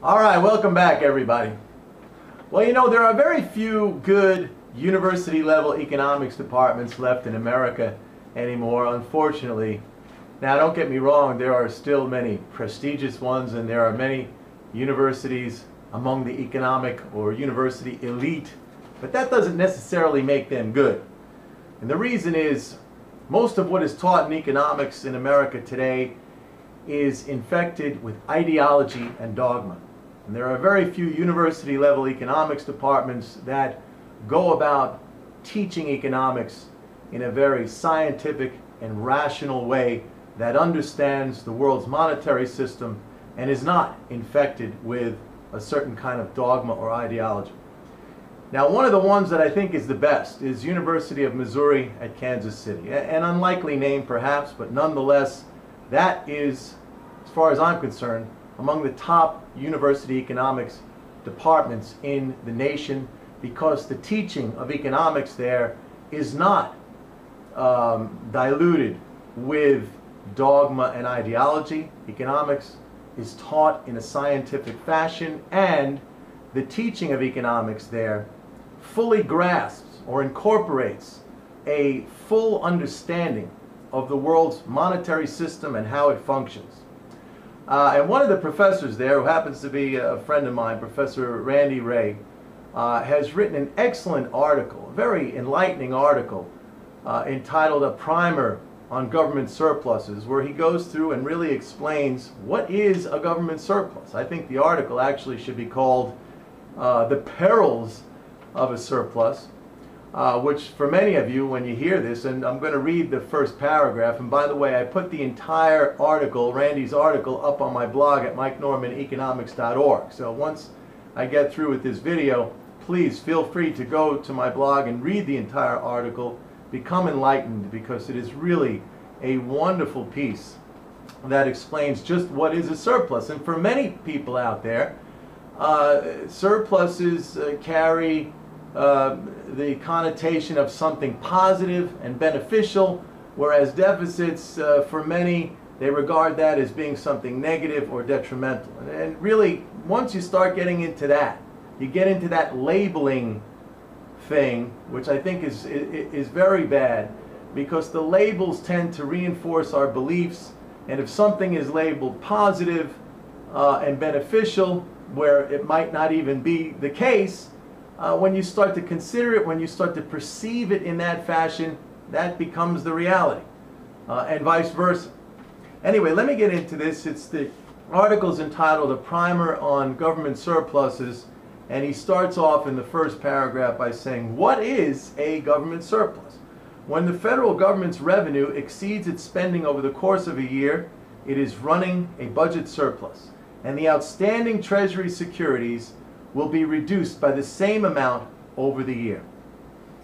All right, welcome back, everybody. Well, you know, there are very few good university-level economics departments left in America anymore, unfortunately. Now, don't get me wrong, there are still many prestigious ones, and there are many universities among the economic or university elite, but that doesn't necessarily make them good. And the reason is, most of what is taught in economics in America today is infected with ideology and dogma. And there are very few university-level economics departments that go about teaching economics in a very scientific and rational way that understands the world's monetary system and is not infected with a certain kind of dogma or ideology. Now, one of the ones that I think is the best is University of Missouri at Kansas City. An unlikely name perhaps, but nonetheless, that is, as far as I'm concerned, among the top university economics departments in the nation, because the teaching of economics there is not diluted with dogma and ideology. Economics is taught in a scientific fashion, and the teaching of economics there fully grasps or incorporates a full understanding of the world's monetary system and how it functions. And one of the professors there, who happens to be a friend of mine, Professor Randall Wray, has written an excellent article, a very enlightening article, entitled A Primer on Government Surpluses, where he goes through and really explains what is a government surplus. I think the article actually should be called The Perils of a Surplus, which for many of you, when you hear this, and I'm going to read the first paragraph, and by the way, I put the entire article, Randy's article, up on my blog at mikenormaneconomics.org. So once I get through with this video, please feel free to go to my blog and read the entire article, become enlightened, because it is really a wonderful piece that explains just what is a surplus. And for many people out there, surpluses carry the connotation of something positive and beneficial, whereas deficits, for many, they regard that as being something negative or detrimental. And really, once you start getting into that, you get into that labeling thing, which I think is very bad, because the labels tend to reinforce our beliefs, and if something is labeled positive and beneficial, where it might not even be the case, when you start to consider it, when you start to perceive it in that fashion, that becomes the reality, and vice versa. Anyway, let me get into this. It's the article's entitled A Primer on Government Surpluses, and he starts off in the first paragraph by saying, what is a government surplus? When the federal government's revenue exceeds its spending over the course of a year, it is running a budget surplus, and the outstanding Treasury securities will be reduced by the same amount over the year.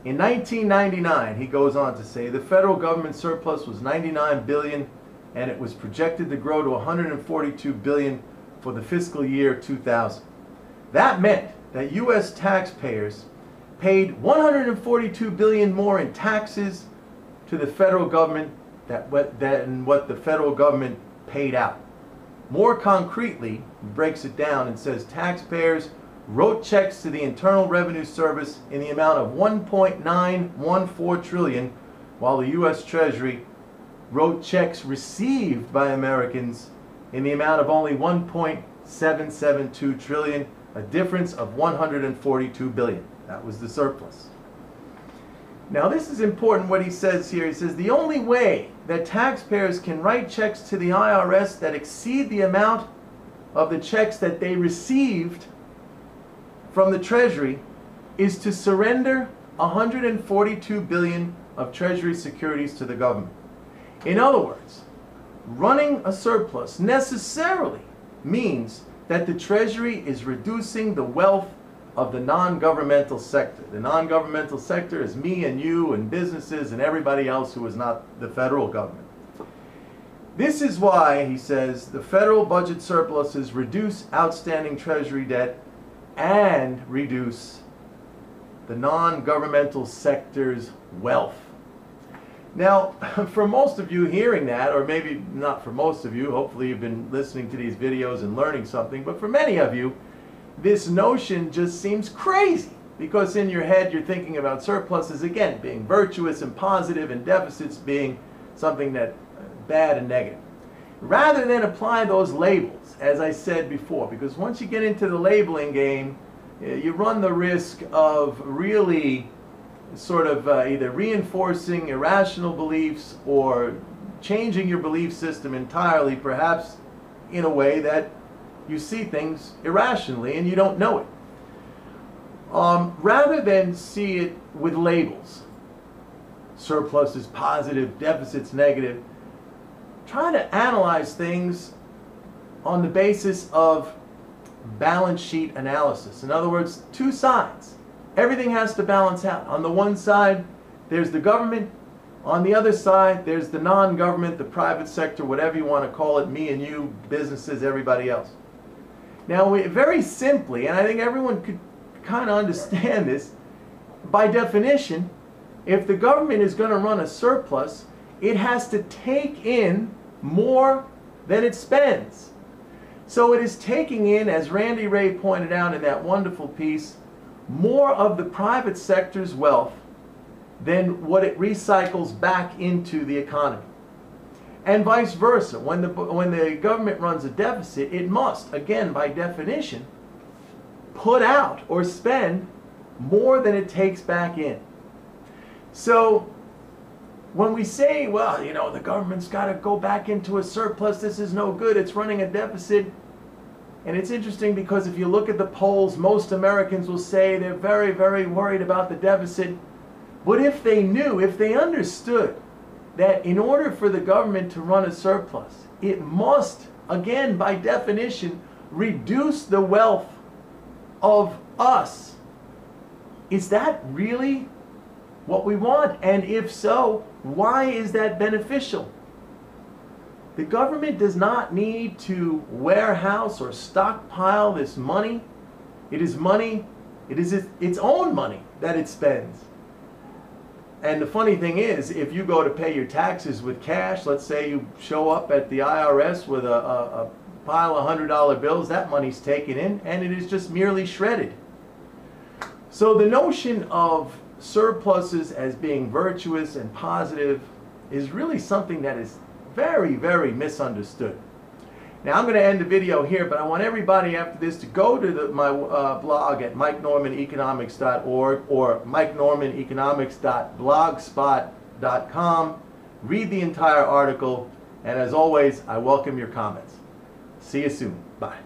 In 1999, he goes on to say, the federal government surplus was $99 billion, and it was projected to grow to $142 billion for the fiscal year 2000. That meant that U.S. taxpayers paid $142 billion more in taxes to the federal government than what the federal government paid out. More concretely, he breaks it down and says taxpayers wrote checks to the Internal Revenue Service in the amount of $1.914 trillion, while the U.S. Treasury wrote checks received by Americans in the amount of only $1.772 trillion, a difference of $142 billion. That was the surplus. Now, this is important what he says here. He says the only way that taxpayers can write checks to the IRS that exceed the amount of the checks that they received from the Treasury is to surrender $142 billion of Treasury securities to the government. In other words, running a surplus necessarily means that the Treasury is reducing the wealth of the non-governmental sector. The non-governmental sector is me and you and businesses and everybody else who is not the federal government. This is why, he says, the federal budget surpluses reduce outstanding Treasury debt and reduce the non-governmental sector's wealth. Now, for most of you hearing that, or maybe not for most of you, hopefully you've been listening to these videos and learning something, but for many of you, this notion just seems crazy, because in your head you're thinking about surpluses, again, being virtuous and positive, and deficits being something that bad and negative. Rather than apply those labels, as I said before, because once you get into the labeling game, you run the risk of really sort of either reinforcing irrational beliefs or changing your belief system entirely, perhaps in a way that you see things irrationally and you don't know it. Rather than see it with labels, surplus is positive, deficit's negative, try to analyze things on the basis of balance sheet analysis. In other words, two sides. Everything has to balance out. On the one side, there's the government. On the other side, there's the non-government, the private sector, whatever you want to call it, me and you, businesses, everybody else. Now, very simply, and I think everyone could kind of understand this, by definition, if the government is going to run a surplus, it has to take in more than it spends. So it is taking in, as Randy Wray pointed out in that wonderful piece, more of the private sector's wealth than what it recycles back into the economy. And vice versa. When the government runs a deficit, it must, again, by definition, put out or spend more than it takes back in. So when we say, well, you know, the government's got to go back into a surplus, this is no good, it's running a deficit. And it's interesting because if you look at the polls, most Americans will say they're very, very worried about the deficit. But if they knew, if they understood that in order for the government to run a surplus, it must, again, by definition, reduce the wealth of us, is that really what we want? And if so, why is that beneficial? The government does not need to warehouse or stockpile this money. It is money, it is its own money that it spends. And the funny thing is, if you go to pay your taxes with cash, let's say you show up at the IRS with a pile of $100 bills, that money's taken in and it is just merely shredded. So the notion of surpluses as being virtuous and positive is really something that is very, very misunderstood. Now I'm going to end the video here, but I want everybody after this to go to my blog at MikeNormanEconomics.org or MikeNormanEconomics.blogspot.com. Read the entire article, and as always, I welcome your comments. See you soon. Bye.